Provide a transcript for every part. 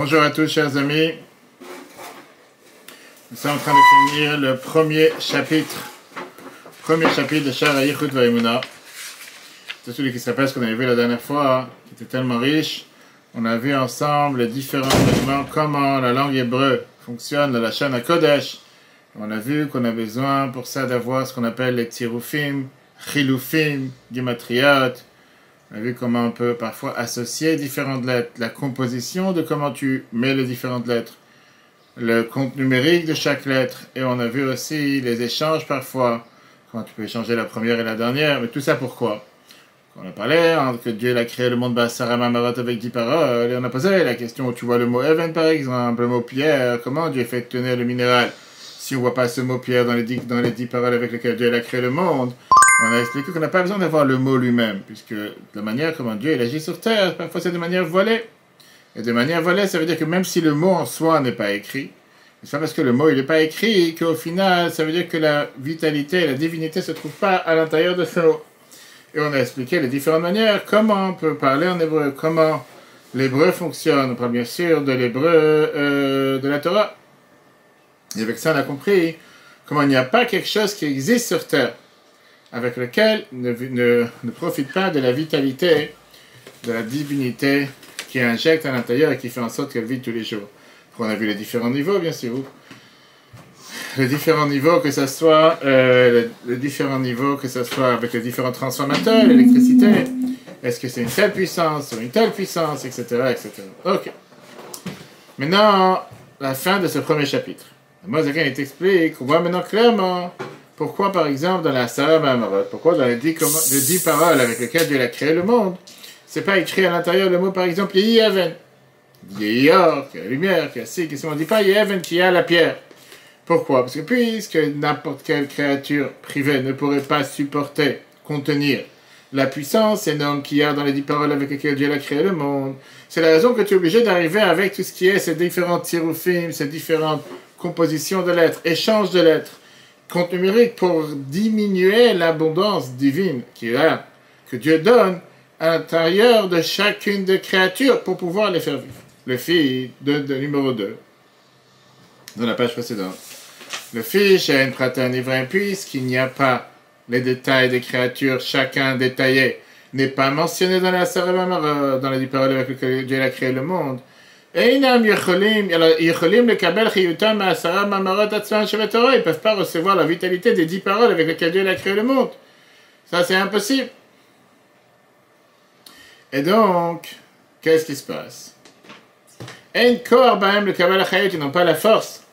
Bonjour à tous, chers amis. Nous sommes en train de finir le premier chapitre de Sha'ar Yichud Va'emunah. C'est celui qui se rappelle ce qu'on avait vu la dernière fois, qui était tellement riche. On a vu ensemble les différents éléments, comment la langue hébreu fonctionne, la Lashon HaKodesh. On a vu qu'on a besoin pour ça d'avoir ce qu'on appelle les tirufim, chilufim, gematriot. On a vu comment on peut parfois associer différentes lettres, la composition de comment tu mets les différentes lettres, le compte numérique de chaque lettre, et on a vu aussi les échanges parfois, comment tu peux échanger la première et la dernière, mais tout ça pourquoi? On a parlé que Dieu a créé le monde B'asara Mamarot avec 10 paroles, et on a posé la question où tu vois le mot Even par exemple, le mot pierre, comment Dieu fait tenir le minéral si on ne voit pas ce mot pierre dans les 10 paroles avec lesquelles Dieu a créé le monde? On a expliqué qu'on n'a pas besoin d'avoir le mot lui-même, puisque la manière comment Dieu il agit sur terre, parfois c'est de manière voilée. Et de manière voilée, ça veut dire que même si le mot en soi n'est pas écrit, c'est pas parce que le mot il n'est pas écrit qu'au final, ça veut dire que la vitalité, la divinité ne se trouve pas à l'intérieur de ce mot. Et on a expliqué les différentes manières, comment on peut parler en hébreu, comment l'hébreu fonctionne. On parle bien sûr de l'hébreu de la Torah. Et avec ça, on a compris comment il n'y a pas quelque chose qui existe sur terre avec lequel ne profite pas de la vitalité, de la divinité qui injecte à l'intérieur et qui fait en sorte qu'elle vit tous les jours. On a vu les différents niveaux, bien sûr. Les différents niveaux, que ce soit les différents niveaux, que ce soit avec les différents transformateurs, l'électricité. Est-ce que c'est une telle puissance ou une telle puissance, etc., etc. Ok. Maintenant, la fin de ce premier chapitre. Mozakan il t'explique, on voit maintenant clairement pourquoi, par exemple, dans la Sarah Mamarot, pourquoi dans les 10 paroles avec lesquelles Dieu a créé le monde, c'est pas écrit à l'intérieur le mot, par exemple, Yehi-Even. Yehi-Or, qui a la lumière, qui a ci, qui on ne dit pas Yehi-Even, qui a la pierre. Pourquoi? Parce que puisque n'importe quelle créature privée ne pourrait pas supporter, contenir la puissance énorme qu'il y a dans les 10 paroles avec lesquelles Dieu a créé le monde, c'est la raison que tu es obligé d'arriver avec tout ce qui est ces différentes tirufim, ces différentes compositions de lettres, échanges de lettres, compte numérique pour diminuer l'abondance divine que Dieu donne à l'intérieur de chacune des créatures pour pouvoir les faire vivre. Le fil de numéro 2, dans la page précédente. Le fil chez un pratin ivrain, puisqu'il n'y a pas les détails des créatures, chacun détaillé, n'est pas mentionné dans la Sarah, dans les 10 paroles avec lesquelles Dieu a créé le monde. Ils ne peuvent pas recevoir la vitalité des 10 paroles avec lesquelles Dieu a créé le monde. Ça, c'est impossible. Et donc, qu'est-ce qui se passe? Ils n'ont pas la force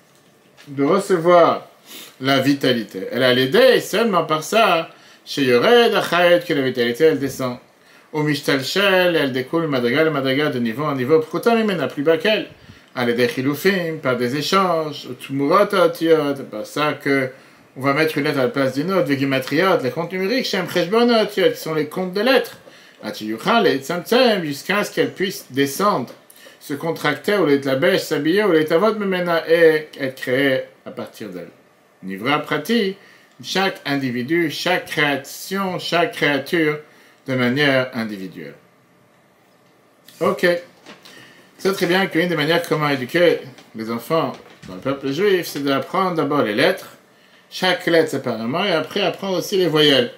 de recevoir la vitalité. Elle a l'idée seulement par ça, chez Yored Achayet, que la vitalité, elle descend. Au Mishtalshel, elle découle madriga de niveau en niveau, pourtant plus bas qu'elle. Elle est des chilufim, par des échanges, au tumurot otiot, par ça que on va mettre une lettre à la place d'une autre, vegimatriot, les comptes numériques, shem cheshbon otiot, qui sont les comptes de lettres. Atiyuchal et tzamtzem, jusqu'à ce qu'elle puisse descendre, se contracter, ou les tlabèches, s'habiller, ou les tavot memena, et être créée à partir d'elle. Nivra prati, chaque individu, chaque création, chaque créature, de manière individuelle. Ok. C'est très bien qu'une des manières comment éduquer les enfants dans le peuple juif, c'est d'apprendre d'abord les lettres, chaque lettre séparément, et après apprendre aussi les voyelles.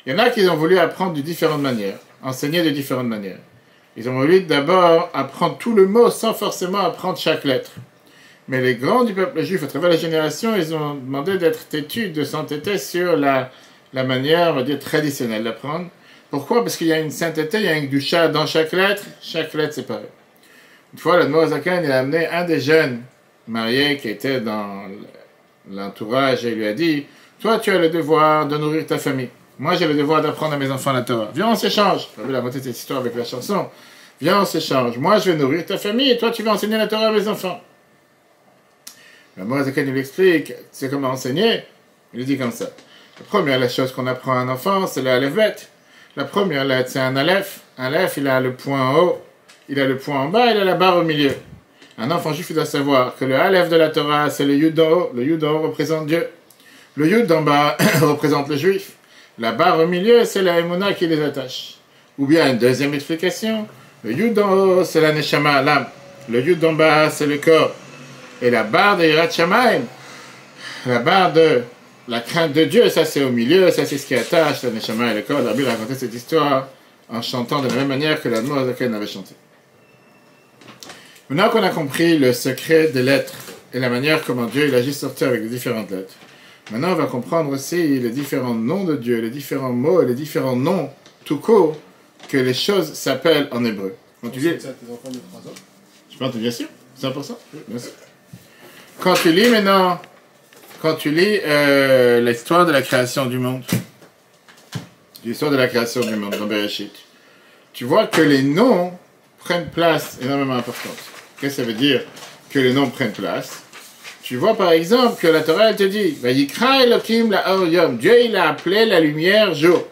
Il y en a qui ont voulu apprendre de différentes manières, enseigner de différentes manières. Ils ont voulu d'abord apprendre tout le mot sans forcément apprendre chaque lettre. Mais les grands du peuple juif, à travers les générations, ils ont demandé d'être têtus, de s'entêter sur la manière, on va dire, traditionnelle d'apprendre. Pourquoi? Parce qu'il y a une sainteté, il y a un gdusha dans chaque lettre séparée. Une fois, le Mozakan, il a amené un des jeunes mariés qui était dans l'entourage et il lui a dit, toi, tu as le devoir de nourrir ta famille. Moi, j'ai le devoir d'apprendre à mes enfants la Torah. Viens, on s'échange. Vous avez la moitié de cette histoire avec la chanson. Viens, on s'échange. Moi, je vais nourrir ta famille et toi, tu vas enseigner la Torah à mes enfants. Le Mozakan, il lui explique, tu sais comment enseigner? Il lui dit comme ça. La première chose qu'on apprend à un enfant, c'est le Aleph-Bet. La première lettre, c'est un Aleph. Un Aleph, il a le point en haut, il a le point en bas, il a la barre au milieu. Un enfant juif, il doit savoir que le Aleph de la Torah, c'est le Yud d'en haut. Le Yud d'en haut représente Dieu. Le Yud d'en bas représente le juif. La barre au milieu, c'est la Emouna qui les attache. Ou bien, une deuxième explication, le Yud d'en haut, c'est la Neshama, l'âme. Le yud d'en bas, c'est le corps. Et la barre de Yirat Shamayim, la barre de la crainte de Dieu, ça c'est au milieu, ça c'est ce qui attache la Neshama et le corps. Rabbi racontait cette histoire en chantant de la même manière que la noix à laquelle on avait chanté. Maintenant qu'on a compris le secret des lettres et la manière comment Dieu il agit sur terre avec les différentes lettres, maintenant on va comprendre aussi les différents noms de Dieu, les différents mots et les différents noms tout court que les choses s'appellent en hébreu. Quand tu dis... ça à tes enfants de 3 ans? Je pense, bien sûr, 100%. Oui, bien sûr. Quand tu lis maintenant, quand tu lis l'histoire de la création du monde, l'histoire de la création du monde dans Bereshit, tu vois que les noms prennent place énormément importante. Qu'est-ce que ça veut dire que les noms prennent place? Tu vois par exemple que la Torah elle te dit Vayikra Elokim la or yom, Dieu il a appelé la lumière jour.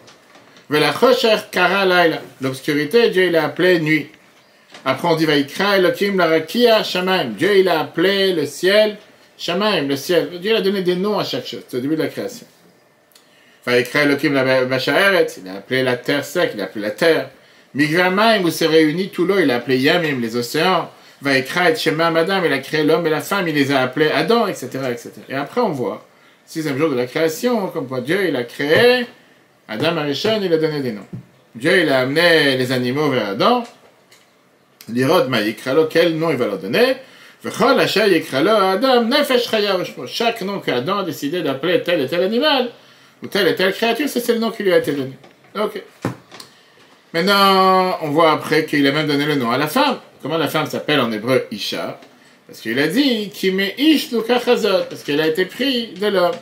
Velachoshech kara laila, l'obscurité Dieu il a appelé nuit. Après on dit Vayikra Elokim la rakia shamaim, Dieu il a appelé le ciel shamaim, le ciel. Dieu a donné des noms à chaque chose, c'est au début de la création. Vayikra Elokim la basha'eret, il a appelé la terre sec, il a appelé la terre. Migvamaim où s'est réuni tout l'eau, il a appelé Yamim, les océans. Vayikra et Shema Madame, il a créé l'homme et la femme, il les a appelés Adam, etc., etc. Et après on voit, 6e jour de la création, comme quoi Dieu il a créé Adam Arishon, il a donné des noms. Dieu il a amené les animaux vers Adam. L'irod ma yikralo, quel nom il va leur donner? V'chol asher yikralo Adam nefesh chaya v'shmo. Chaque nom qu'Adam a décidé d'appeler tel et tel animal ou telle et telle créature, c'est le nom qui lui a été donné. Ok. Maintenant, on voit après qu'il a même donné le nom à la femme. Comment la femme s'appelle en hébreu Isha? Parce qu'il a dit Kime Ish Lukachazot, parce qu'elle a été prise de l'homme.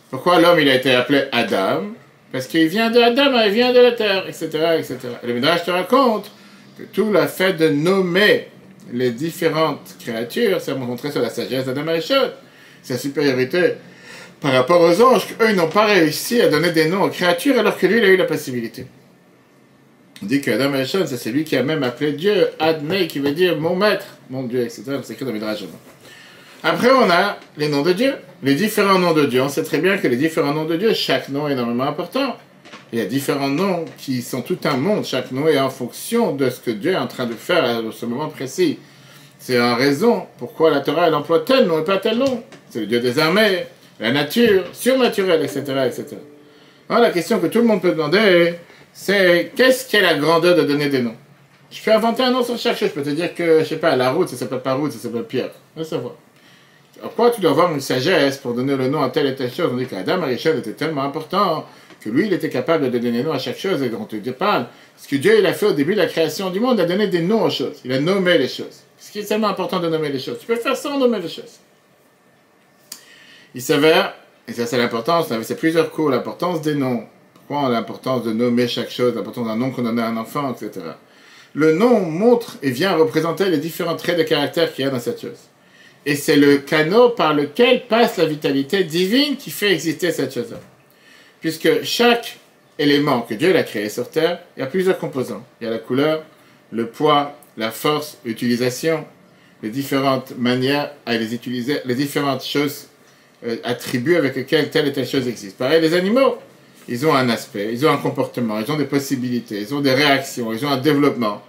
Pourquoi l'homme il a été appelé Adam? Parce qu'il vient de Adam, il vient de la terre, etc., etc. Et le Midrash te raconte que tout le fait de nommer les différentes créatures, ça m'a montré sur la sagesse d'Adam Arishon, sa supériorité par rapport aux anges, qu'eux ils n'ont pas réussi à donner des noms aux créatures alors que lui il a eu la possibilité. On dit qu'Adam Arishon, c'est celui qui a même appelé Dieu Adnei, qui veut dire mon maître, mon Dieu, etc. C'est écrit dans le Midrash. Après, on a les noms de Dieu, les différents noms de Dieu. On sait très bien que les différents noms de Dieu, chaque nom est énormément important. Il y a différents noms qui sont tout un monde. Chaque nom est en fonction de ce que Dieu est en train de faire à ce moment précis. C'est en raison pourquoi la Torah elle emploie tel nom et pas tel nom. C'est le Dieu des armées, la nature, surnaturelle, etc., etc. Alors, la question que tout le monde peut demander, c'est qu'est-ce qu'est la grandeur de donner des noms? Je peux inventer un nom sur chaque chose. Je peux te dire que, je sais pas, la route, ça s'appelle pas route, ça s'appelle Pierre. On va savoir. Pourquoi tu dois avoir une sagesse pour donner le nom à telle et telle chose? On dit qu'Adam Arishon était tellement important que lui, il était capable de donner des noms à chaque chose. Et on te parle. Ce que Dieu il a fait au début de la création du monde, il a donné des noms aux choses. Il a nommé les choses. Ce qui est tellement important de nommer les choses. Tu peux faire sans nommer les choses. Il s'avère, et ça c'est l'importance, c'est plusieurs cours, l'importance des noms. Pourquoi l'importance de nommer chaque chose, l'importance d'un nom qu'on donne à un enfant, etc. Le nom montre et vient représenter les différents traits de caractère qu'il y a dans cette chose. Et c'est le canal par lequel passe la vitalité divine qui fait exister cette chose-là. Puisque chaque élément que Dieu a créé sur Terre, il y a plusieurs composants. Il y a la couleur, le poids, la force, l'utilisation, les différentes manières à les utiliser, les différentes choses, attributs avec lesquels telle et telle chose existe. Pareil, les animaux, ils ont un aspect, ils ont un comportement, ils ont des possibilités, ils ont des réactions, ils ont un développement.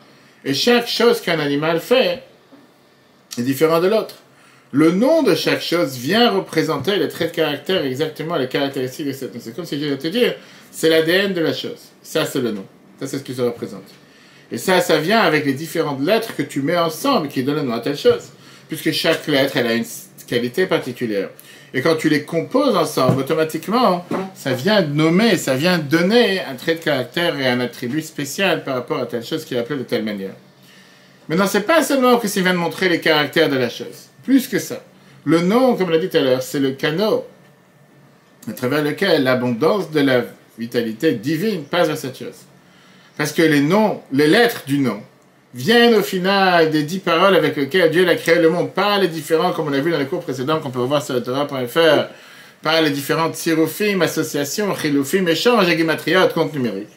Et chaque chose qu'un animal fait est différent de l'autre. Le nom de chaque chose vient représenter les traits de caractère, exactement les caractéristiques de cette chose. C'est comme si je vais te dire, c'est l'ADN de la chose. Ça, c'est le nom. Ça, c'est ce que ça représente. Et ça vient avec les différentes lettres que tu mets ensemble qui donnent le nom à telle chose. Puisque chaque lettre, elle a une qualité particulière. Et quand tu les composes ensemble, automatiquement, ça vient nommer, ça vient donner un trait de caractère et un attribut spécial par rapport à telle chose qui est appelée de telle manière. Maintenant, c'est pas seulement que ça vient de montrer les caractères de la chose. Plus que ça. Le nom, comme on l'a dit tout à l'heure, c'est le canal à travers lequel l'abondance de la vitalité divine passe à cette chose. Parce que les noms, les lettres du nom, viennent au final des 10 paroles avec lesquelles Dieu a créé le monde, par les différents, comme on a vu dans les cours précédents qu'on peut voir sur le Torah.fr, par les différentes sirufim, associations, chilufim, échanges et guématria, compte numérique.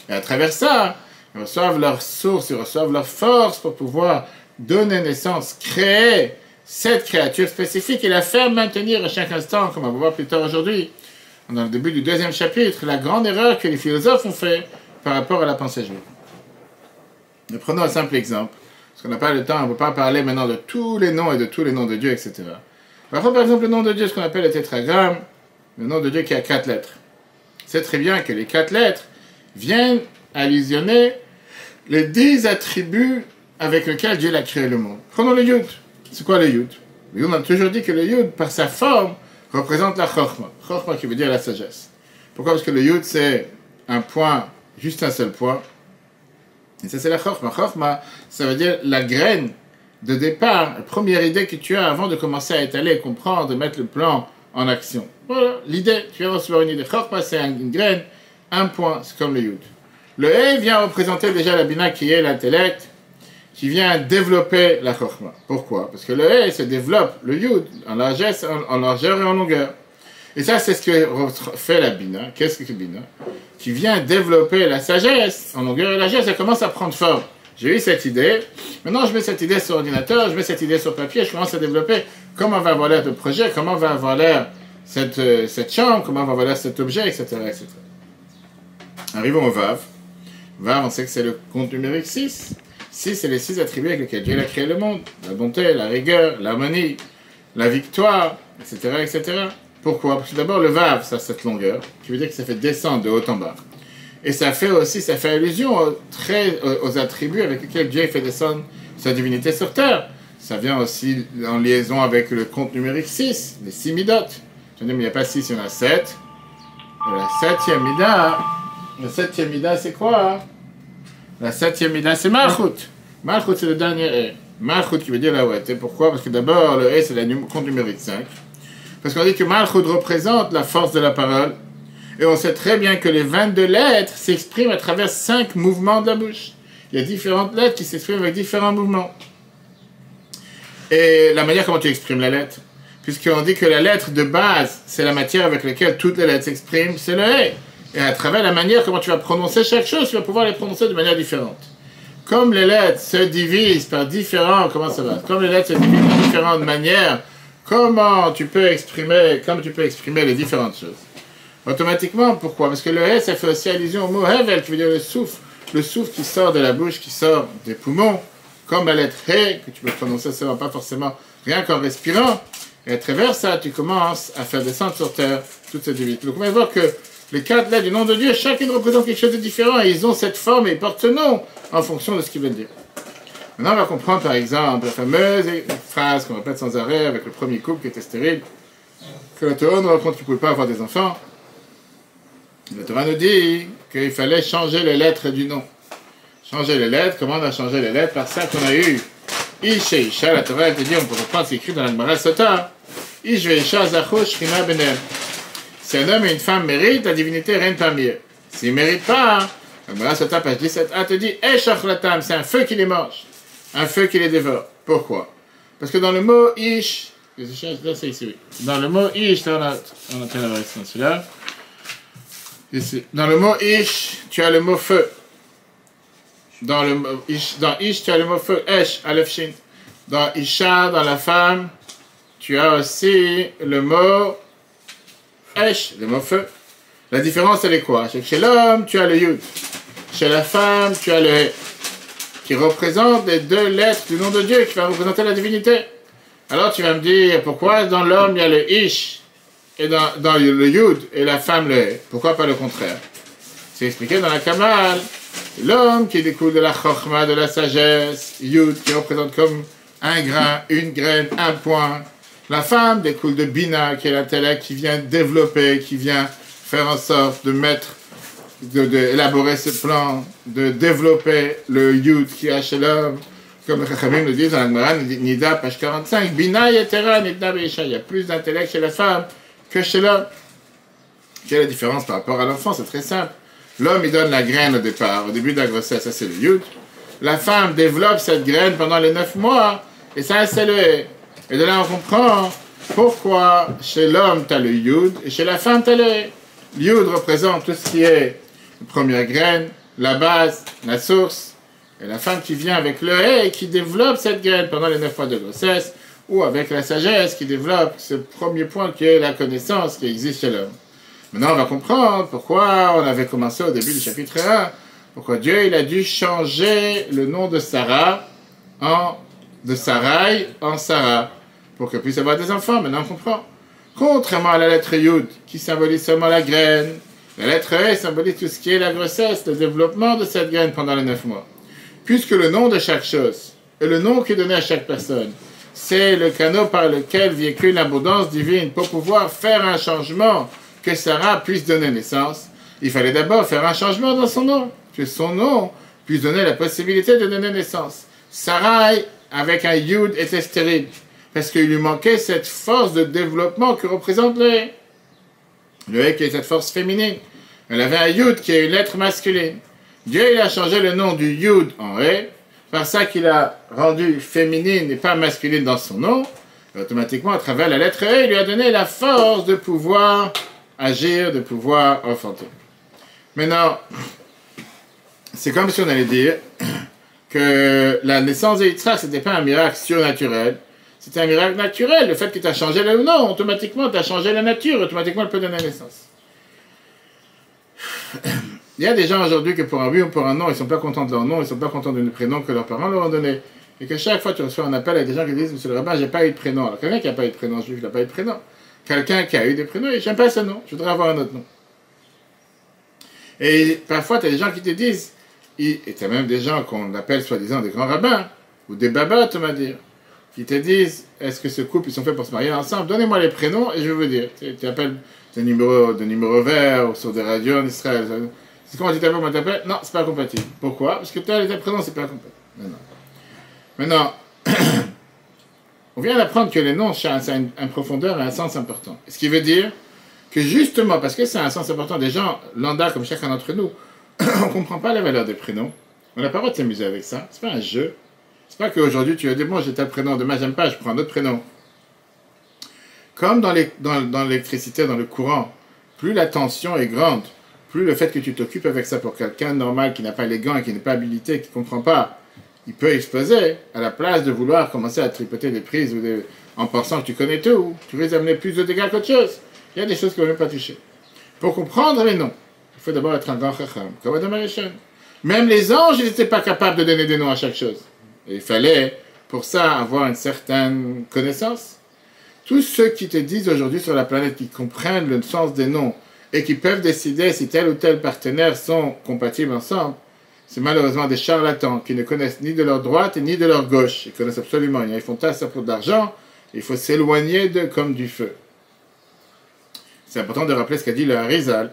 Et à travers ça, ils reçoivent leur source, ils reçoivent leur force pour pouvoir donner naissance, créer cette créature spécifique et la faire maintenir à chaque instant, comme on va voir plus tard aujourd'hui, dans le début du 2e chapitre, la grande erreur que les philosophes ont fait par rapport à la pensée juive. Nous prenons un simple exemple. Parce qu'on n'a pas le temps, on ne peut pas parler maintenant de tous les noms et de tous les noms de Dieu, etc. Parfois, par exemple, le nom de Dieu, ce qu'on appelle le tétragramme, le nom de Dieu qui a 4 lettres. C'est très bien que les 4 lettres viennent allusionner les 10 attributs avec lesquels Dieu a créé le monde. Prenons le Yud. C'est quoi le Yud? Le Yud, on a toujours dit que le Yud, par sa forme, représente la Chokhma. Chokhma qui veut dire la sagesse. Pourquoi? Parce que le Yud, c'est un point, juste un seul point. Et ça, c'est la Chokhma. Chokhma, ça veut dire la graine de départ, la première idée que tu as avant de commencer à étaler, comprendre, de mettre le plan en action. Voilà, l'idée, tu vas recevoir une idée. Chokhma, c'est une graine, un point, c'est comme le Yud. Le He vient représenter déjà la Bina qui est l'intellect, qui vient développer la Chokhma. Pourquoi? Parce que le He se développe, le Yud, en largeur et en longueur. Et ça, c'est ce que fait la Bina. Qu'est-ce que la Bina? Qui vient développer la sagesse en longueur et largeur, ça commence à prendre forme. J'ai eu cette idée, maintenant je mets cette idée sur ordinateur, je mets cette idée sur papier, je commence à développer comment va avoir l'air le projet, comment va avoir l'air cette chambre, comment va avoir l'air cet objet, etc., etc. Arrivons au Vav. Vav, on sait que c'est le compte numérique 6. 6, c'est les 6 attributs avec lesquels Dieu a créé le monde. La bonté, la rigueur, l'harmonie, la victoire, etc., etc. Pourquoi? Parce que d'abord, le Vav, ça a cette longueur, qui veut dire que ça fait descendre de haut en bas. Et ça fait allusion aux attributs avec lesquels Dieu fait descendre sa divinité sur terre. Ça vient aussi en liaison avec le compte numérique 6, les 6 midot. Je dis, mais il n'y a pas 6, il y en a 7. Et la 7e mida, la 7e mida, c'est quoi? La 7e mida, c'est Malchut. Malchut, c'est le dernier E. Malchut qui veut dire la ouette. Et pourquoi? Parce que d'abord, le E, c'est le compte numérique 5. Parce qu'on dit que Malchut représente la force de la parole. Et on sait très bien que les 22 lettres s'expriment à travers 5 mouvements de la bouche. Il y a différentes lettres qui s'expriment avec différents mouvements. Et la manière comment tu exprimes la lettre, puisqu'on dit que la lettre de base, c'est la matière avec laquelle toutes les lettres s'expriment, c'est le He. Et à travers la manière comment tu vas prononcer chaque chose, tu vas pouvoir les prononcer de manière différente. Comme les lettres se divisent par différents, comment ça va? Comme les lettres se divisent de différentes manières, comment tu peux exprimer les différentes choses? Automatiquement, pourquoi? Parce que le He, ça fait aussi allusion au mot Hevel, qui veut dire le souffle qui sort de la bouche, qui sort des poumons, comme la lettre He, que tu peux prononcer seulement pas forcément rien qu'en respirant. Et à travers ça, tu commences à faire descendre sur terre toute cette divinité. Donc on va voir que les 4 lettres du nom de Dieu, chacune représente quelque chose de différent, et ils ont cette forme et ils portent ce nom en fonction de ce qu'ils veulent dire. Maintenant, on va comprendre par exemple la fameuse phrase qu'on répète sans arrêt avec le premier couple qui était stérile, que la Torah nous raconte qu'ils ne pouvaient pas avoir des enfants. La Torah nous dit qu'il fallait changer les lettres du nom. Changer les lettres, comment on a changé les lettres? Par ça qu'on a eu Ish et Isha, la Torah te dit, on peut reprendre, c'est écrit dans la Gemara Sota, Ish ve Isha zacho shrina benem. Si un homme et une femme méritent, la divinité règne parmi eux. S'ils ne méritent pas, la Gemara Sota, page 17a, te dit Esh achlatam, c'est un feu qui les mange, un feu qui les dévore. Pourquoi? Parce que dans le mot Ish, c'est ici, oui. Dans le mot Ish, on a la version celui-là. Ici. Dans le mot Ish, tu as le mot feu. Dans Ish, tu as le mot feu, Esh, Aleph Shin. Dans Isha, dans la femme, tu as aussi le mot Esh, le mot feu. La différence, elle est quoi? C'est que chez l'homme, tu as le Yud. Chez la femme, tu as le He, qui représente les 2 lettres du nom de Dieu, qui va représenter la divinité. Alors tu vas me dire, pourquoi dans l'homme, il y a le Ish, et dans le Yud, et la femme le He? Pourquoi pas le contraire? C'est expliqué dans la Kamal. L'homme qui découle de la Chokhma, de la sagesse, Yud, qui représente comme un grain, une graine, un point. La femme découle de Bina, qui est l'intellect, qui vient développer, qui vient faire en sorte de mettre, d'élaborer ce plan, de développer le Yud qui est chez l'homme. Comme les Chachamim nous disent dans la Gemara, Nida, page 45, Bina yetera, Nida beisha. Il y a plus d'intellect chez la femme que chez l'homme. Quelle est la différence par rapport à l'enfant? C'est très simple. L'homme, il donne la graine au départ, au début de la grossesse, ça c'est le Yud. La femme développe cette graine pendant les 9 mois, et ça c'est le He. Et de là on comprend pourquoi chez l'homme tu as le Yud, et chez la femme tu as le He. Le Yud représente tout ce qui est la première graine, la base, la source, et la femme qui vient avec le He, qui développe cette graine pendant les 9 mois de grossesse, ou avec la sagesse qui développe ce premier point qui est la connaissance qui existe chez l'homme. Maintenant, on va comprendre pourquoi on avait commencé au début du chapitre 1, pourquoi Dieu il a dû changer le nom de Sarah de Sarai en Sarah, pour qu'elle puisse avoir des enfants. Maintenant, on comprend. Contrairement à la lettre Yud, qui symbolise seulement la graine, la lettre E symbolise tout ce qui est la grossesse, le développement de cette graine pendant les 9 mois. Puisque le nom de chaque chose, et le nom qui est donné à chaque personne, c'est le canot par lequel véhicule l'abondance divine pour pouvoir faire un changement que Sarah puisse donner naissance, il fallait d'abord faire un changement dans son nom, que son nom puisse donner la possibilité de donner naissance. Sarai, avec un Yud, était stérile, parce qu'il lui manquait cette force de développement que représente le He. Le He qui est cette force féminine. Elle avait un Yud qui est une lettre masculine. Dieu, il a changé le nom du Yud en He, par ça qu'il a rendu féminine et pas masculine dans son nom. Et automatiquement, à travers la lettre E, il lui a donné la force de pouvoir agir, de pouvoir enfanter. Maintenant, c'est comme si on allait dire que la naissance de Yitzhak, ce n'était pas un miracle surnaturel, c'était un miracle naturel. Le fait que tu as changé le nom, automatiquement, tu as changé la nature, automatiquement, elle peut donner naissance. Il y a des gens aujourd'hui que pour un oui ou pour un non, ils ne sont pas contents de leur nom, ils ne sont pas contents du prénom que leurs parents leur ont donné. Et que chaque fois tu reçois un appel avec des gens qui disent, monsieur le rabbin, j'ai pas eu de prénom. Alors quelqu'un qui n'a pas eu de prénom juif, il n'a pas eu de prénom. Quelqu'un qui a eu des prénoms, il dit, j'aime pas ce nom, je voudrais avoir un autre nom. Et parfois, tu as des gens qui te disent, et tu as même des gens qu'on appelle soi-disant des grands rabbins, ou des babas, on va dire, qui te disent, est-ce que ce couple, ils sont faits pour se marier ensemble? Donnez-moi les prénoms et je vais vous dire. Tu appelles des numéros verts ou sur des radios en Israël. C'est comment tu t'appelles, comment tu t'appelles? Non, c'est pas compatible. Pourquoi? Parce que tes prénoms, c'est pas compatible. Maintenant, on vient d'apprendre que les noms, ça a une profondeur et un sens important. Ce qui veut dire que justement, parce que c'est un sens important, des gens lambda comme chacun d'entre nous, on ne comprend pas la valeur des prénoms. On n'a pas le droit de s'amuser avec ça. C'est pas un jeu. C'est pas qu'aujourd'hui tu vas dire, bon, j'ai tel prénom, demain j'aime pas, je prends un autre prénom. Comme dans l'électricité, dans le courant, plus la tension est grande, plus le fait que tu t'occupes avec ça pour quelqu'un de normal qui n'a pas les gants et qui n'est pas habilité, qui ne comprend pas, il peut exploser à la place de vouloir commencer à tripoter des prises en pensant que tu connais tout. Tu risques d'amener plus de dégâts qu'autre chose. Il y a des choses qu'on ne veut pas toucher. Pour comprendre les noms, il faut d'abord être un grand chacham, comme Adam Arishon. Même les anges, ils n'étaient pas capables de donner des noms à chaque chose. Et il fallait, pour ça, avoir une certaine connaissance. Tous ceux qui te disent aujourd'hui sur la planète, qui comprennent le sens des noms, et qui peuvent décider si tel ou tel partenaire sont compatibles ensemble, c'est malheureusement des charlatans qui ne connaissent ni de leur droite ni de leur gauche. Ils connaissent absolument rien. Ils font ça pour de l'argent. Il faut s'éloigner d'eux comme du feu. C'est important de rappeler ce qu'a dit le Harizal,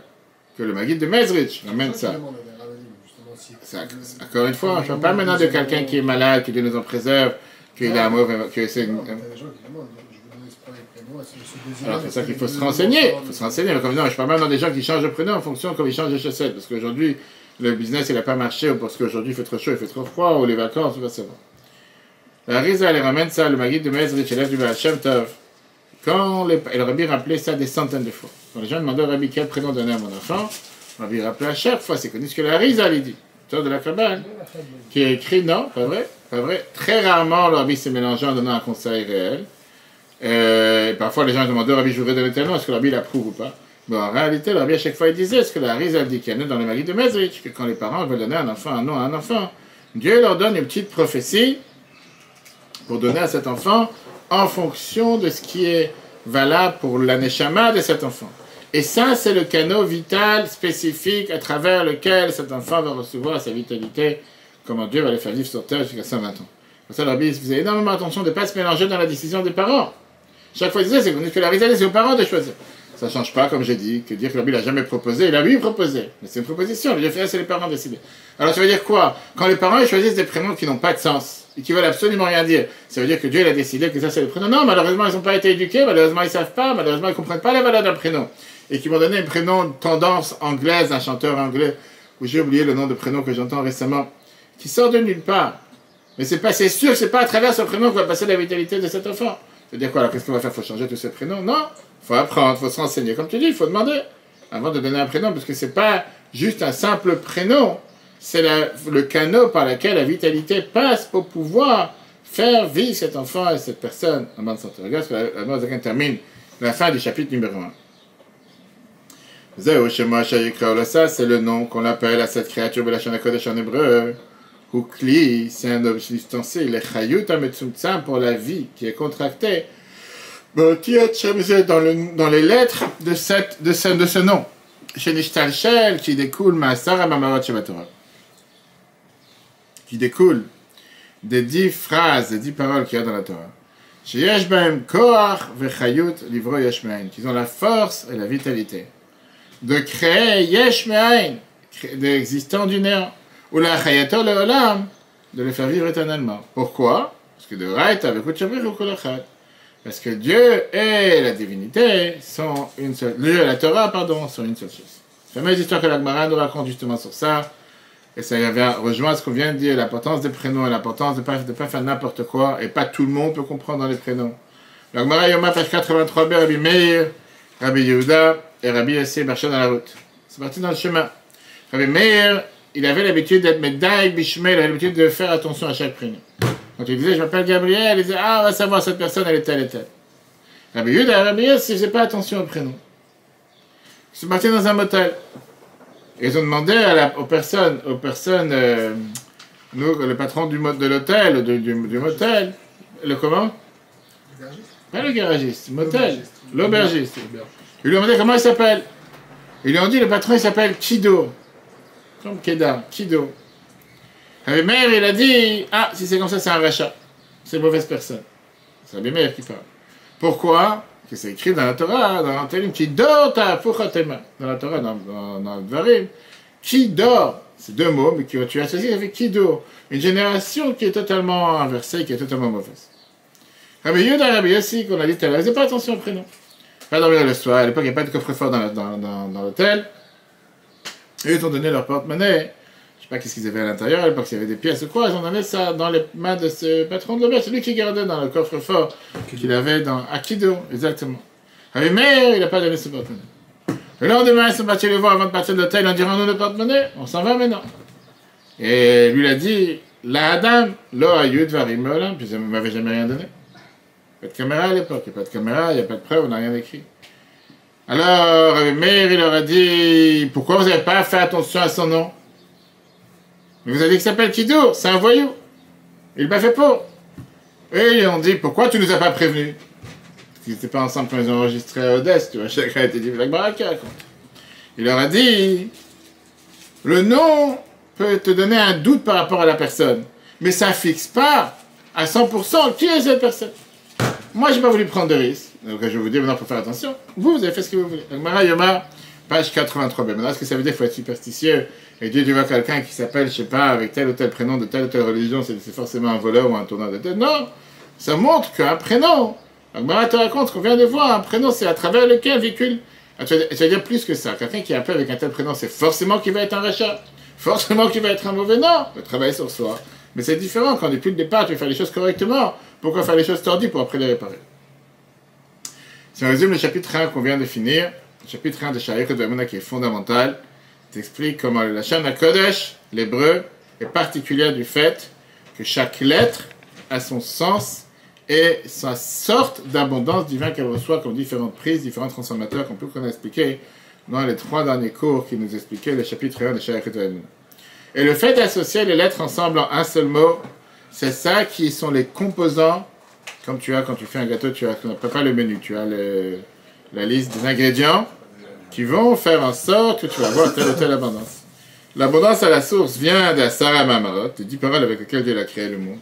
que le Maguide de Mezrich ramène ça. Encore une fois, je ne parle pas maintenant de quelqu'un qui est malade, que Dieu nous en préserve, qu'il a un mauvais... que c'est... Alors c'est ça qu'il faut se renseigner. Il faut se renseigner. Comme non, je parle même dans des gens qui changent de prénom en fonction de comment ils changent de chaussettes. Parce qu'aujourd'hui, le business il n'a pas marché, ou parce qu'aujourd'hui il fait trop chaud, il fait trop froid, ou les vacances, on va savoir. La Riza, elle ramène ça, le Maguide de Mezrich, élève du Baal Shem Tov. Et le Rabbi rappelait ça des centaines de fois. Quand les gens demandaient au Rabbi quel prénom donner à mon enfant, le Rabbi rappelait à chaque fois, c'est connu ce que la Riza lui dit. Auteur de la Kabbale, qui a écrit, non, pas vrai, pas vrai. Très rarement, le Rabbi s'est mélangé en donnant un conseil réel. Parfois, les gens demandaient au Rabbi, je voudrais donner tel nom, est-ce que le Rabbi l'approuve ou pas? Mais en réalité, le Rabbi, à chaque fois, il disait ce que la Riza dit, qu'il y en a dans les Maguide de Mezrich, que quand les parents veulent donner un enfant, un nom à un enfant, Dieu leur donne une petite prophétie pour donner à cet enfant en fonction de ce qui est valable pour l'aneshama de cet enfant. Et ça, c'est le canot vital spécifique à travers lequel cet enfant va recevoir sa vitalité, comment Dieu va le faire vivre sur terre jusqu'à 120 ans. Pour ça, le Rabbi faisait énormément attention de ne pas se mélanger dans la décision des parents. Chaque fois, il disait, c'est qu'on dit que la réalité, c'est aux parents de choisir. Ça ne change pas, comme j'ai dit, que dire que le Rabbi l'a jamais proposé, il a lui proposé. Mais c'est une proposition, le Dieu c'est les parents décider. Alors ça veut dire quoi? Quand les parents ils choisissent des prénoms qui n'ont pas de sens, et qui veulent absolument rien dire, ça veut dire que Dieu il a décidé que ça c'est le prénom. Non, malheureusement ils n'ont pas été éduqués, malheureusement ils ne savent pas, malheureusement ils ne comprennent pas la valeur d'un prénom. Et qui m'ont donné un prénom de tendance anglaise, un chanteur anglais, où j'ai oublié le nom de prénom que j'entends récemment, qui sort de nulle part. Mais c'est sûr que c'est pas à travers ce prénom qu'on va passer la vitalité de cet enfant. C'est-à-dire quoi? Alors qu'est-ce qu'on va faire? Il faut changer tous ces prénoms? Non, il faut apprendre, il faut se renseigner. Comme tu dis, il faut demander avant de donner un prénom, parce que c'est pas juste un simple prénom, c'est le canot par lequel la vitalité passe pour pouvoir faire vivre cet enfant et cette personne en bonne santé. Regarde ce que la mort termine la fin du chapitre numéro 1. Ça, c'est le nom qu'on appelle à cette créature de la Shana Kodesh en hébreu. Hukli, c'est un ustensile. Les chayut ametzumtzam pour la vie qui est contractée. Dans les lettres de ce nom. Chez Nishtalshel, qui découle Maasar Amamarot Shebatorah. Qui découle des 10 phrases, des 10 paroles qu'il y a dans la Torah. Chez Yeshbaim Koach Vechayut Livro Yeshmein, qui ont la force et la vitalité de créer Yeshmein, d'existant du néant, ou la Chayator le Olam, de le faire vivre éternellement. Pourquoi? Parce que de Raïta avec Uchabri ou Kolachad. Parce que Dieu et la divinité sont une seule. Dieu et la Torah, pardon, sont une seule chose. La fameuse histoire que la Gemara nous raconte justement sur ça. Et ça rejoint ce qu'on vient de dire, l'importance des prénoms et l'importance de ne pas faire n'importe quoi. Et pas tout le monde peut comprendre dans les prénoms. La Gemara Yoma, page 83b, Rabbi Meir, Rabbi Yehuda et Rabbi Yossi marchaient dans la route. C'est parti dans le chemin. Rabbi Meir, il avait l'habitude d'être Medaïk Bishmel, il avait l'habitude de faire attention à chaque prénom. Quand il disait, je m'appelle Gabriel, il disait, ah, on va savoir cette personne, elle est telle et telle. Rabbi Yehuda et Rabbi Yossi, il ne faisait pas attention au prénom. Ils sont partis dans un motel. Et ils ont demandé aux personnes, le patron de l'hôtel, du motel, le comment? Pas le garagiste, motel, l'aubergiste. Ils lui ont demandé comment il s'appelle. Ils lui ont dit, le patron il s'appelle Kido. Comme Keda, Kido. Rabbi Meir, il a dit, ah, si c'est comme ça, c'est un rachat. C'est une mauvaise personne. C'est Rabbi Meir qui parle. Pourquoi? Parce que c'est écrit dans la Torah, dans l'Antélim, qui dort à Fouchatema. Dans la Torah, dans le Dvarim. Qui dort? C'est 2 mots, mais que tu associes avec qui dort. Une génération qui est totalement inversée, qui est totalement mauvaise. Rabbi Yehuda et Rabbi Yossi, qu'on a dit tout à l'heure, ils n'avaient pas attention au prénom. Pas dormir le soir. À l'époque, il n'y avait pas de coffre-fort dans l'hôtel. Et ils ont donné leur porte-monnaie. Je ne sais pas qu'est-ce qu'ils avaient à l'intérieur. À l'époque, s'il y avait des pièces ou quoi, ils ont donné ça dans les mains de ce patron de l'auberge. C'est lui qui gardait dans le coffre-fort qu'il avait dans Akido, exactement. Rabbi Meir, il n'a pas donné ce porte-monnaie. Le lendemain, ils sont partis le voir avant de partir de l'hôtel. Ils ont dit, rends-nous le porte-monnaie. On s'en va maintenant. Et lui, il a dit, la Adam, lo ayud varim meolam. Puis il ne m'avait jamais rien donné. Pas de caméra à l'époque. Il n'y a pas de caméra, il n'y a pas de preuve, on n'a rien écrit. Alors, Rabbi Meir, il leur a dit, pourquoi vous n'avez pas fait attention à son nom? Mais vous avez dit qu'il s'appelle Kidour, c'est un voyou. Il m'a fait pour. Et ils ont dit, pourquoi tu ne nous as pas prévenus? Parce qu'ils n'étaient pas ensemble quand ils ont enregistré à Odesse, tu vois, chacun était dit, Black Baraka. Il leur a dit, le nom peut te donner un doute par rapport à la personne, mais ça ne fixe pas à 100% qui est cette personne. Moi, je n'ai pas voulu prendre de risque. Donc, je vais vous dire maintenant, il faut faire attention. Vous avez fait ce que vous voulez. Donc, Mara Yoma, page 83b. Maintenant, est-ce que ça veut dire qu'il faut être superstitieux? Et Dieu, tu vois quelqu'un qui s'appelle, je sais pas, avec tel ou tel prénom de telle ou telle religion, c'est forcément un voleur ou un tourneur de tête. Non! Ça montre qu'un prénom, donc Mara te raconte qu'on vient de voir, un prénom, c'est à travers lequel véhicule. Tu vas dire plus que ça. Quelqu'un qui est appelé avec un tel prénom, c'est forcément qu'il va être un rachat. Forcément qu'il va être un mauvais nom. Il faut travailler sur soi. Mais c'est différent quand depuis le départ, tu veux faire les choses correctement. Pourquoi faire les choses tordues pour après les réparer? Si on résume le chapitre 1 qu'on vient de finir, le chapitre 1 de Sha'arichut V'Emunah qui est fondamental, t'explique comment la Shana Kodesh, l'hébreu, est particulière du fait que chaque lettre a son sens et sa sorte d'abondance divine qu'elle reçoit comme différentes prises, différents transformateurs qu'on a expliqué dans les 3 derniers cours qui nous expliquaient le chapitre 1 de Sha'arichut V'Emunah. Et le fait d'associer les lettres ensemble en un seul mot, c'est ça qui sont les composants. Comme tu as, quand tu fais un gâteau, tu n'as pas le menu, tu as la liste des ingrédients qui vont faire en sorte que tu vas avoir telle ou telle abondance. L'abondance à la source vient d'Asara Mamarot, des 10 paroles avec lesquelles Dieu a créé le monde.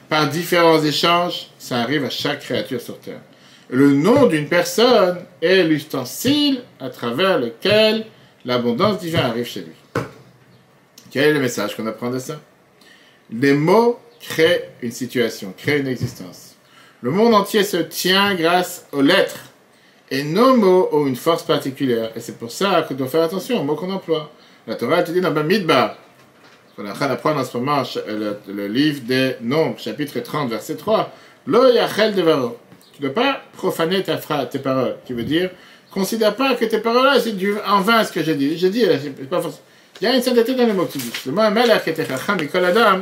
Par différents échanges, ça arrive à chaque créature sur Terre. Le nom d'une personne est l'ustensile à travers lequel l'abondance divine arrive chez lui. Quel est le message qu'on apprend de ça? Les mots créent une situation, créent une existence. Le monde entier se tient grâce aux lettres. Et nos mots ont une force particulière. Et c'est pour ça qu'on doit faire attention aux mots qu'on emploie. La Torah te dit dans Bamidbar. On est en train d'apprendre en ce moment le livre des Nombres, chapitre 30, verset 3. Lo yachel devaro. Tu ne dois pas profaner tes paroles. Qui veut dire, considère pas que tes paroles-là, c'est en vain ce que j'ai dit. J'ai dit, c'est pas forcément. Il y a une sainteté dans les mots que tu dis. Le mot Amelach était chacham mikol adam.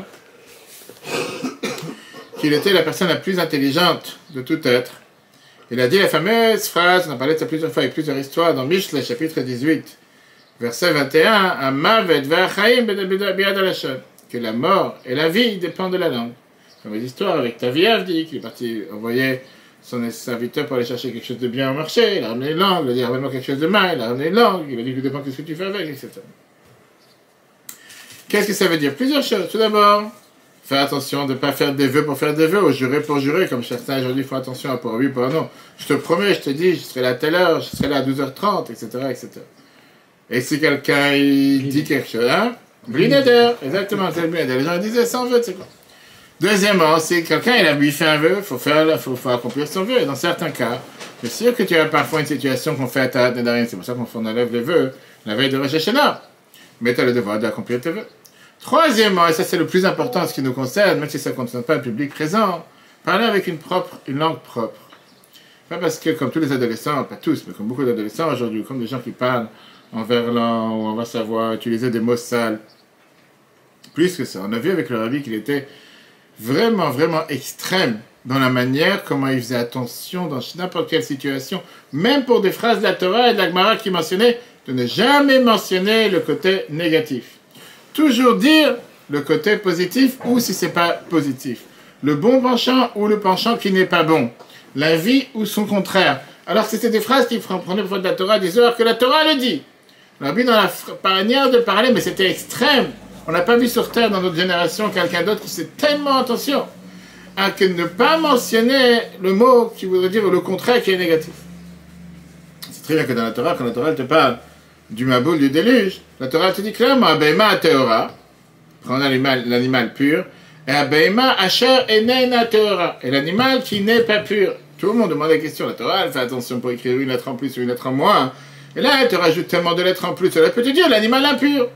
Qu'il était la personne la plus intelligente de tout être. Il a dit la fameuse phrase, on a parlé de ça plusieurs fois avec plusieurs histoires, dans Mishle, chapitre 18, verset 21, Amavet ve'achaim bi'yad Hashem. que la mort et la vie dépendent de la langue. Comme les histoires avec Taviav dit qu'il est parti envoyer son serviteur pour aller chercher quelque chose de bien au marché, il a ramené une langue, il a dit ramène-moi quelque chose de mal, il a ramené une langue, il a dit tout dépend de ce que tu fais avec, etc. Qu'est-ce que ça veut dire? Plusieurs choses. Tout d'abord, faire attention de ne pas faire des vœux pour faire des vœux, ou jurer pour jurer, comme certains aujourd'hui font attention à pour oui, pour non. Je te promets, je te dis, je serai là à telle heure, je serai là à 12h30, etc., etc. Et si quelqu'un il dit quelque chose, hein? Blineder, exactement, c'est le blineder. Les gens disaient sans vœu, c'est quoi? Deuxièmement, si quelqu'un il a lui fait un vœu, il faut accomplir son vœu. Et dans certains cas, c'est sûr que tu as parfois une situation qu'on fait à ta Nedarim, c'est pour ça qu'on enlève les vœux la veille de Rosh Hashanah. Mais tu as le devoir d'accomplir tes vœux. Troisièmement, et ça c'est le plus important en ce qui nous concerne, même si ça ne concerne pas le public présent, parler avec une langue propre. Pas parce que, comme tous les adolescents, pas tous, mais comme beaucoup d'adolescents aujourd'hui, comme des gens qui parlent en verlan, ou on va savoir utiliser des mots sales. Plus que ça, on a vu avec le rabbi qu'il était vraiment, vraiment extrême dans la manière comment il faisait attention dans n'importe quelle situation, même pour des phrases de la Torah et de la Gemara qui mentionnaient de ne jamais mentionner le côté négatif. Toujours dire le côté positif ou si c'est pas positif. Le bon penchant ou le penchant qui n'est pas bon. La vie ou son contraire. Alors c'était des phrases qui prenaient parfois de la Torah, des heures que la Torah le dit. On a vu dans la manière de parler, mais c'était extrême. On n'a pas vu sur Terre dans notre génération quelqu'un d'autre qui fait tellement attention à que ne pas mentionner le mot qui voudrait dire le contraire qui est négatif. C'est très bien que dans la Torah, quand la Torah te parle du Maboul, du déluge, la Torah te dit clairement, Abeima Teora, prends l'animal pur, et Abeima Asher Enena Teora, et l'animal qui n'est pas pur. Tout le monde demande la question, la Torah, elle fait attention pour écrire une lettre en plus ou une lettre en moins, et là elle te rajoute tellement de lettres en plus, elle peut te dire l'animal impur.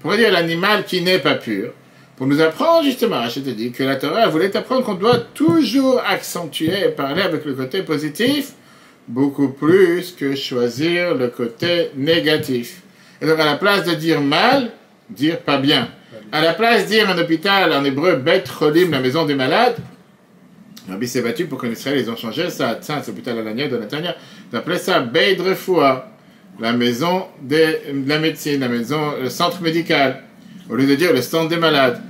Pour dire l'animal qui n'est pas pur, pour nous apprendre justement, je te dis que la Torah voulait apprendre qu'on doit toujours accentuer et parler avec le côté positif, beaucoup plus que choisir le côté négatif. Et donc à la place de dire mal, dire pas bien. À la place de dire un hôpital en hébreu, Bet Cholim, la maison des malades, Rabbi s'est battu pour qu'en Israël ils ont changé ça, c'est l'hôpital à l'Agna de Natania, d'appelait ça Beit Refoua, la maison de la médecine, le centre médical, au lieu de dire le centre des malades.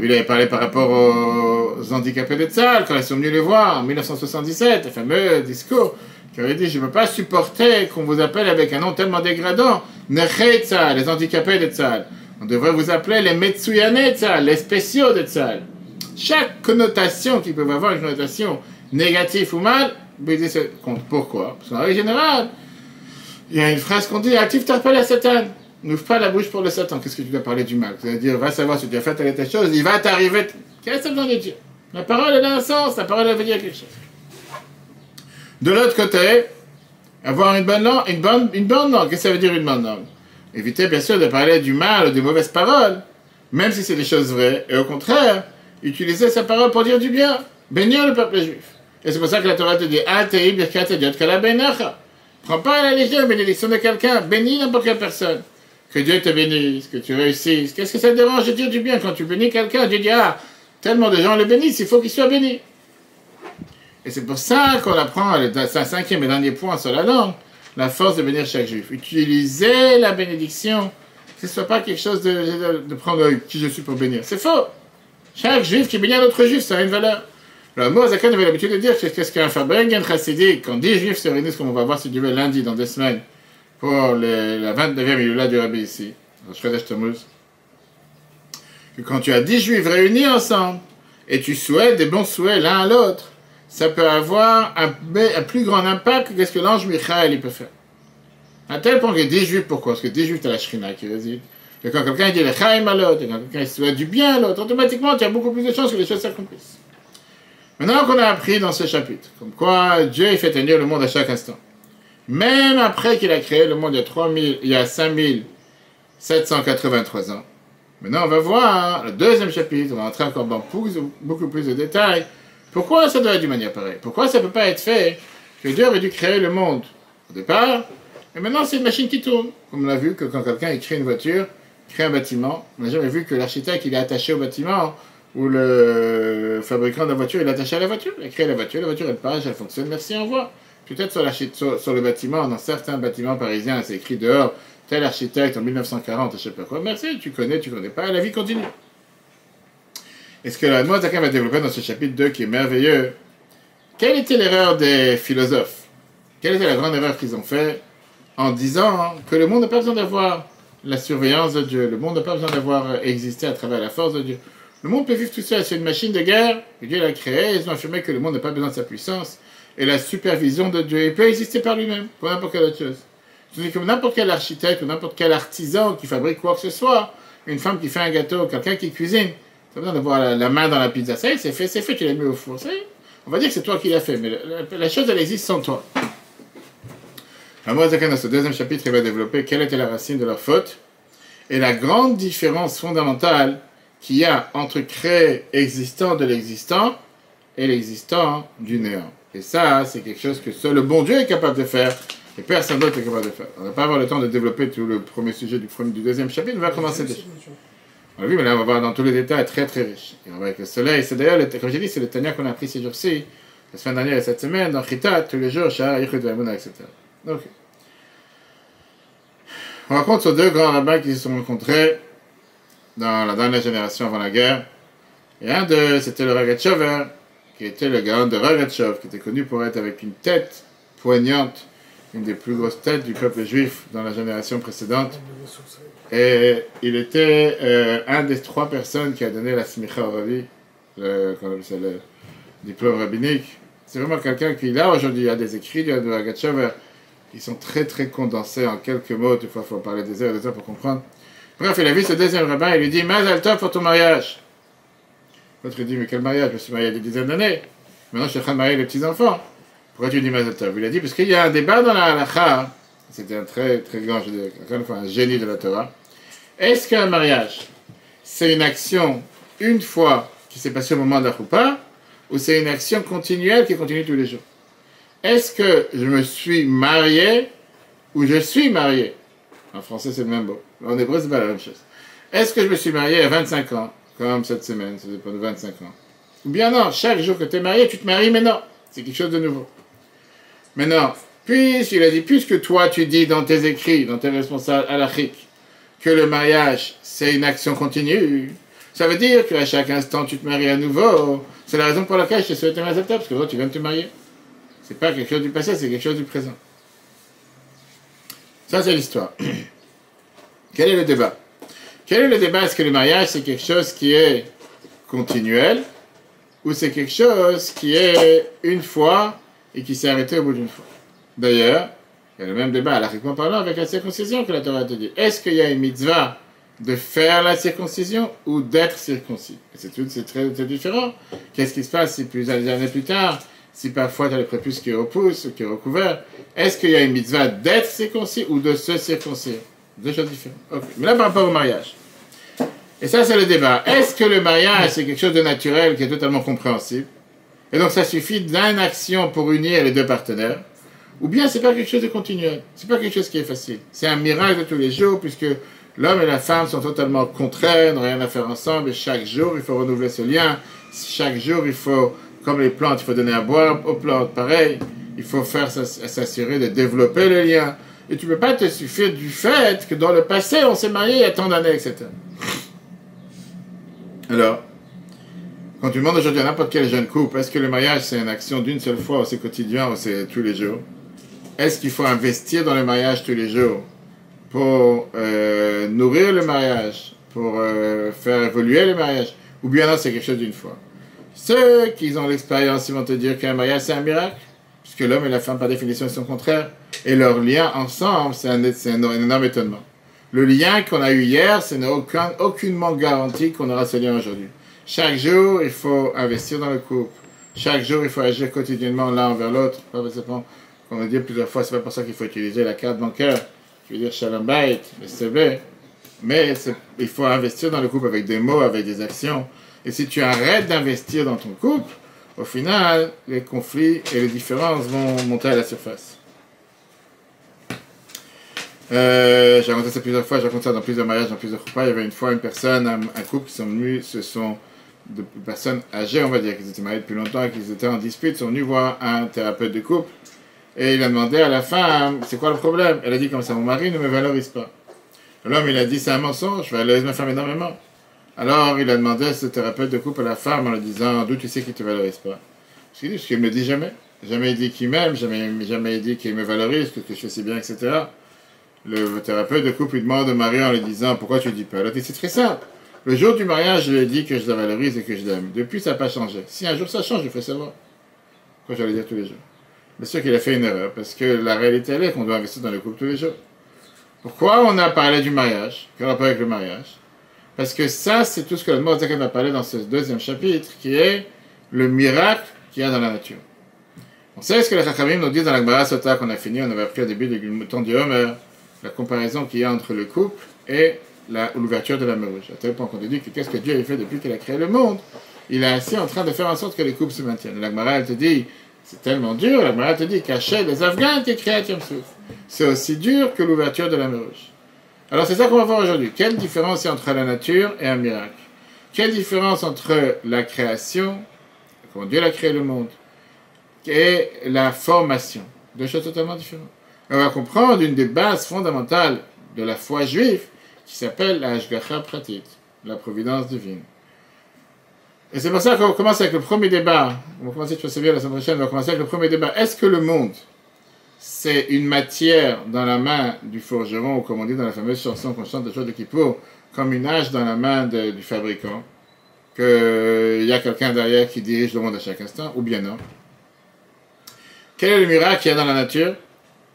Il avait parlé par rapport aux handicapés de Tzahal, quand ils sont venus les voir en 1977, le fameux discours, qui avait dit, je ne peux pas supporter qu'on vous appelle avec un nom tellement dégradant, Nechei Tzahal, les handicapés de Tzahal. On devrait vous appeler les Metsuyané Tzahal, les spéciaux de Tzahal. Chaque connotation qui peut avoir une connotation négative ou mal, pourquoi? Parce qu'en règle générale, il y a une phrase qu'on dit, active ta parole à Satan. N'ouvre pas la bouche pour le Satan. Qu'est-ce que tu dois parler du mal? C'est-à-dire, va savoir si tu as fait telle et telle chose, il va t'arriver. Qu'est-ce que ça veut dire? La parole, elle a un sens, la parole, elle veut dire quelque chose. De l'autre côté, avoir une bonne langue, une bonne langue. Qu'est-ce que ça veut dire une bonne langue? Éviter, bien sûr, de parler du mal ou des mauvaises paroles, même si c'est des choses vraies. Et au contraire, utiliser sa parole pour dire du bien. Bénir le peuple juif. Et c'est pour ça que la Torah te dit, Atei birkat ediot kala beinacha. Prends pas à la légère la bénédiction de quelqu'un, bénis n'importe quelle personne. Que Dieu te bénisse, que tu réussisses. Qu'est-ce que ça te dérange de dire du bien? Quand tu bénis quelqu'un, Dieu dit, ah, tellement de gens le bénissent, il faut qu'il soit béni. Et c'est pour ça qu'on apprend, c'est un cinquième et dernier point sur la langue, la force de bénir chaque juif. Utiliser la bénédiction, que ce ne soit pas quelque chose de prendre qui je suis pour bénir. C'est faux. Chaque juif qui bénit un autre juif, ça a une valeur. Le mot Zakan avait l'habitude de dire qu'est-ce qu'un Fabrengen chassidique, quand 10 juifs se réunissent, comme on va voir si Dieu veut lundi dans 2 semaines, pour la 29e Iloula du Rabbi ici, que quand tu as 10 juifs réunis ensemble, et tu souhaites des bons souhaits l'un à l'autre, ça peut avoir un plus grand impact que ce que l'ange Michael il peut faire. À tel point que 10 juifs, pourquoi? Parce que 10 juifs, tu as la Shrina qui réside. Et quand quelqu'un dit le Chaim à l'autre, et quand quelqu'un souhaite du bien à l'autre, automatiquement, tu as beaucoup plus de chances que les choses s'accomplissent. Maintenant qu'on a appris dans ce chapitre, comme quoi Dieu fait tenir le monde à chaque instant. Même après qu'il a créé le monde il y a 5783 ans. Maintenant, on va voir le deuxième chapitre, on va entrer encore dans beaucoup plus de détails. Pourquoi ça doit être d'une manière pareille? Pourquoi ça ne peut pas être fait que Dieu avait dû créer le monde au départ, et maintenant c'est une machine qui tourne. Comme on l'a vu que quand quelqu'un crée une voiture, crée un bâtiment, on n'a jamais vu que l'architecte il est attaché au bâtiment, ou le fabricant de la voiture, il est attaché à la voiture, il a créé la voiture elle passe, elle fonctionne, merci, au revoir. Peut-être sur le bâtiment, dans certains bâtiments parisiens, c'est écrit dehors, tel architecte en 1940, je ne sais pas quoi, merci, tu connais pas, la vie continue. Et ce que la Zaken va développer dans ce chapitre 2 qui est merveilleux, quelle était l'erreur des philosophes? Quelle était la grande erreur qu'ils ont fait en disant que le monde n'a pas besoin d'avoir la surveillance de Dieu, le monde n'a pas besoin d'avoir existé à travers la force de Dieu. Le monde peut vivre tout seul, c'est une machine de guerre que Dieu l'a créée, ils ont affirmé que le monde n'a pas besoin de sa puissance et la supervision de Dieu, il peut exister par lui-même, pour n'importe quelle autre chose. C'est comme n'importe quel architecte ou n'importe quel artisan qui fabrique quoi que ce soit, une femme qui fait un gâteau, quelqu'un qui cuisine, pas besoin d'avoir la main dans la pizza, ça y est, c'est fait, tu l'as mis au four, ça y est. On va dire que c'est toi qui l'as fait, mais la chose elle existe sans toi. Alors, dans ce deuxième chapitre, il va développer quelle était la racine de leur faute et la grande différence fondamentale qu'il y a entre créer existant de l'existant et l'existant du néant. Et ça, c'est quelque chose que seul le bon Dieu est capable de faire et personne d'autre est capable de faire. On ne va pas avoir le temps de développer tout le premier sujet du deuxième chapitre, on va commencer déjà. On l'a vu, mais là, on va voir dans tous les détails très très riche. Et on va avec le soleil, c'est d'ailleurs, comme j'ai dit, c'est le Tanya qu'on a appris ces jours-ci, la semaine dernière et cette semaine, dans Chitat, tous les jours, Shah, Yichud Vaimuna, etc. Donc, on raconte sur deux grands rabbins qui se sont rencontrés dans la dernière génération avant la guerre. Et un d'eux, c'était le Rogatchover, qui était le gaon de Rogatchov, qui était connu pour être avec une tête poignante, une des plus grosses têtes du peuple juif dans la génération précédente. Et il était un des trois personnes qui a donné la smicha au Ravi, le diplôme rabbinique. C'est vraiment quelqu'un qui, là, aujourd'hui, il y a des écrits de Rogatchover qui sont très très condensés en quelques mots. Des fois, il faut parler des heures et des heures pour comprendre. Bref, il a vu ce deuxième rabbin, il lui dit « Mazal tov pour ton mariage ». L'autre lui dit « Mais quel mariage? Je me suis marié il y a des dizaines d'années. Maintenant, je suis en train de marier les petits-enfants. Pourquoi tu dis Mazal tov ?» Il a dit « Parce qu'il y a un débat dans la halakha. » C'était un très très grand, je dirais, encore une fois, un génie de la Torah. Est-ce qu'un mariage, c'est une action une fois qui s'est passée au moment de la choupa, ou c'est une action continuelle qui continue tous les jours? Est-ce que je me suis marié ou je suis marié? En français, c'est le même mot. En hébreu, c'est pas la même chose. Est-ce que je me suis marié à 25 ans, comme cette semaine, ça dépend de 25 ans? Ou bien non, chaque jour que tu es marié, tu te maries, mais non, c'est quelque chose de nouveau. Maintenant, puisque toi, tu dis dans tes écrits, dans tes responsables halachiques, que le mariage, c'est une action continue, ça veut dire qu'à chaque instant, tu te maries à nouveau. C'est la raison pour laquelle je te souhaite un Mazal tov, parce que toi, tu viens de te marier. C'est pas quelque chose du passé, c'est quelque chose du présent. Ça, c'est l'histoire. Quel est le débat? Quel est le débat? Est-ce que le mariage, c'est quelque chose qui est continuel ou c'est quelque chose qui est une fois et qui s'est arrêté au bout d'une fois? D'ailleurs, il y a le même débat, halachiquement parlant, avec la circoncision que la Torah te dit. Est-ce qu'il y a une mitzvah de faire la circoncision ou d'être circoncis? C'est très différent. Qu'est-ce qui se passe si plusieurs années plus tard, si parfois tu as le prépuce qui repousse ou qui est recouvert? Est-ce qu'il y a une mitzvah d'être circoncis ou de se circoncire? Deux choses différentes. Okay. Mais là, par rapport au mariage. Et ça, c'est le débat. Est-ce que le mariage, c'est quelque chose de naturel qui est totalement compréhensible? Et donc, ça suffit d'une action pour unir les deux partenaires? Ou bien, c'est pas quelque chose de continuel? C'est pas quelque chose qui est facile. C'est un miracle de tous les jours, puisque l'homme et la femme sont totalement contraires, n'ont rien à faire ensemble, et chaque jour, il faut renouveler ce lien. Chaque jour, il faut, comme les plantes, il faut donner à boire aux plantes, pareil. Il faut s'assurer de développer le lien. Et tu ne peux pas te suffire du fait que dans le passé, on s'est marié il y a tant d'années, etc. Alors, quand tu demandes aujourd'hui à n'importe quel jeune couple, est-ce que le mariage c'est une action d'une seule fois, ou c'est quotidien, ou c'est tous les jours? Est-ce qu'il faut investir dans le mariage tous les jours pour nourrir le mariage, pour faire évoluer le mariage? Ou bien non, c'est quelque chose d'une fois? Ceux qui ont l'expérience, ils vont te dire qu'un mariage c'est un miracle, puisque l'homme et la femme par définition sont contraires, et leur lien ensemble, c'est un énorme étonnement. Le lien qu'on a eu hier, ce n'est aucunement garanti qu'on aura ce lien aujourd'hui. Chaque jour, il faut investir dans le couple. Chaque jour, il faut agir quotidiennement l'un envers l'autre. Pas forcément, comme on dit plusieurs fois, c'est pas pour ça qu'il faut utiliser la carte bancaire. Je veux dire Shalom Bayit, le CV. Mais il faut investir dans le couple avec des mots, avec des actions. Et si tu arrêtes d'investir dans ton couple, au final, les conflits et les différences vont monter à la surface. J'ai raconté ça plusieurs fois, j'ai raconté ça dans plusieurs mariages, dans plusieurs couples. Il y avait une fois une personne, un couple qui sont venus, ce sont de personnes âgées, on va dire, qui étaient mariées depuis longtemps et qui étaient en dispute, sont venus voir un thérapeute de couple. Et il a demandé à la femme, c'est quoi le problème? Elle a dit comme ça, mon mari ne me valorise pas. L'homme, il a dit, c'est un mensonge, je valorise ma femme énormément. Alors il a demandé à ce thérapeute de couple à la femme en lui disant d'où tu sais qu'il ne te valorise pas. Je lui ai dit parce qu'il ne me le dit jamais. Jamais il dit qu'il m'aime, jamais il dit qu'il me valorise, que je fais si bien, etc. Le thérapeute de couple lui demande au mari en lui disant pourquoi tu ne dis pas. Alors c'est très simple. Le jour du mariage, je lui ai dit que je la valorise et que je l'aime. Depuis, ça n'a pas changé. Si un jour ça change, je le ferai savoir. Pourquoi je vais le dire tous les jours? Bien sûr qu'il a fait une erreur, parce que la réalité, elle est qu'on doit investir dans le couple tous les jours. Pourquoi on a parlé du mariage? Quel rapport avec le mariage? Parce que ça, c'est tout ce que le Mozakan va parler dans ce deuxième chapitre, qui est le miracle qu'il y a dans la nature. On sait ce que les Chachamim nous disent dans la Gemara Sota qu'on a fini, on avait appris au début du temps du Homer, la comparaison qu'il y a entre le couple et l'ouverture de la mer Rouge. À tel point qu'on te dit que qu'est-ce que Dieu a fait depuis qu'il a créé le monde? Il est assis en train de faire en sorte que les couples se maintiennent. La Gemara, elle te dit, c'est tellement dur, la Gemara te dit qu'Hachem les Afghans qui créent Yom Souf. C'est aussi dur que l'ouverture de la mer Rouge. Alors c'est ça qu'on va voir aujourd'hui. Quelle différence il y a entre la nature et un miracle? Quelle différence entre la création, comment Dieu a créé le monde, et la formation? Deux choses totalement différentes. On va comprendre une des bases fondamentales de la foi juive qui s'appelle la Hashgacha Pratit, la providence divine. Et c'est pour ça qu'on commence avec le premier débat. On va commencer, tu vas bien la semaine prochaine, on va commencer avec le premier débat. Est-ce que le monde, c'est une matière dans la main du forgeron, ou comme on dit dans la fameuse chanson qu'on chante de Jour de Kippour, comme une hache dans la main du fabricant, qu'il y a quelqu'un derrière qui dirige le monde à chaque instant, ou bien non? Quel est le miracle qu'il y a dans la nature?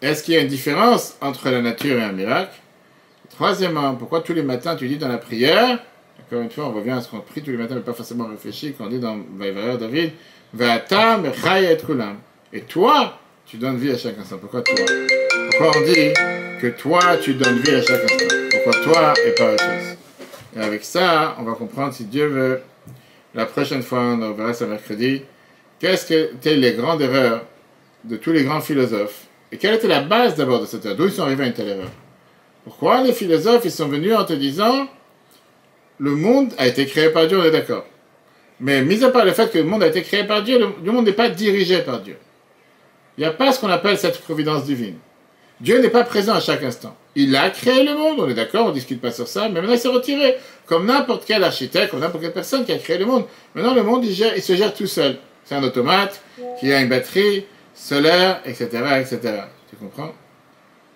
Est-ce qu'il y a une différence entre la nature et un miracle? Troisièmement, pourquoi tous les matins tu dis dans la prière, encore une fois, on revient à ce qu'on prie tous les matins, mais pas forcément réfléchi, quand on dit dans Vaïvaïr David, Va'ata mechaya et kulam. Et toi, tu donnes vie à chaque instant. Pourquoi toi? Pourquoi on dit que toi, tu donnes vie à chaque instant? Pourquoi toi et pas autre chose? Et avec ça, on va comprendre, si Dieu veut, la prochaine fois, on verra ça mercredi, qu'est-ce que étaient les grandes erreurs de tous les grands philosophes? Et quelle était la base d'abord de cette erreur? D'où ils sont arrivés à une telle erreur? Pourquoi les philosophes, ils sont venus en te disant le monde a été créé par Dieu, on est d'accord. Mais mis à part le fait que le monde a été créé par Dieu, le monde n'est pas dirigé par Dieu. Il n'y a pas ce qu'on appelle cette providence divine. Dieu n'est pas présent à chaque instant. Il a créé le monde, on est d'accord, on ne discute pas sur ça, mais maintenant il s'est retiré. Comme n'importe quel architecte, comme n'importe quelle personne qui a créé le monde. Maintenant le monde, il se gère tout seul. C'est un automate qui a une batterie solaire, etc., etc. Tu comprends?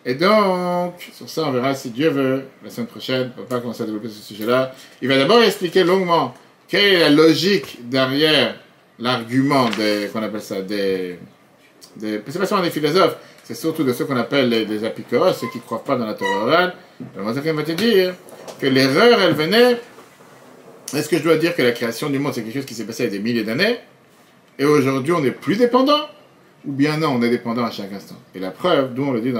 Et donc, sur ça, on verra si Dieu veut, la semaine prochaine, on va pas commencer à développer ce sujet-là. Il va d'abord expliquer longuement quelle est la logique derrière l'argument qu'on appelle ça, c'est pas seulement des philosophes, c'est surtout de ceux qu'on appelle les apikoros, ceux qui ne croient pas dans la Torah orale. Le Mozaken va te dire que l'erreur, elle venait, est-ce que je dois dire que la création du monde, c'est quelque chose qui s'est passé il y a des milliers d'années, et aujourd'hui, on n'est plus dépendant? Ou bien non, on est dépendant à chaque instant? Et la preuve, d'où on le dit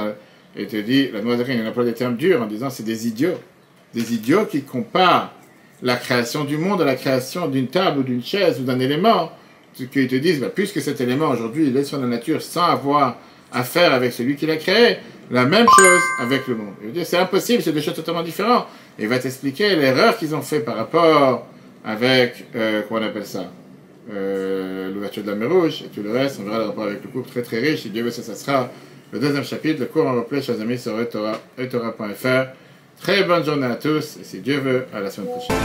et te dit, la Mozaken, il emploie des termes durs en disant c'est des idiots qui comparent la création du monde à la création d'une table ou d'une chaise ou d'un élément, qu'ils te disent, puisque cet élément aujourd'hui il est sur la nature sans avoir affaire avec celui qui l'a créé, la même chose avec le monde. Il veut dire c'est impossible, c'est deux choses totalement différentes. Et il va t'expliquer l'erreur qu'ils ont fait par rapport avec, comment on appelle ça, l'ouverture de la mer Rouge et tout le reste. On verra le rapport avec le couple très très riche. Si Dieu veut, ça sera le deuxième chapitre. Le cours en replay, chers amis, sur etora.fr. Très bonne journée à tous et si Dieu veut, à la semaine prochaine.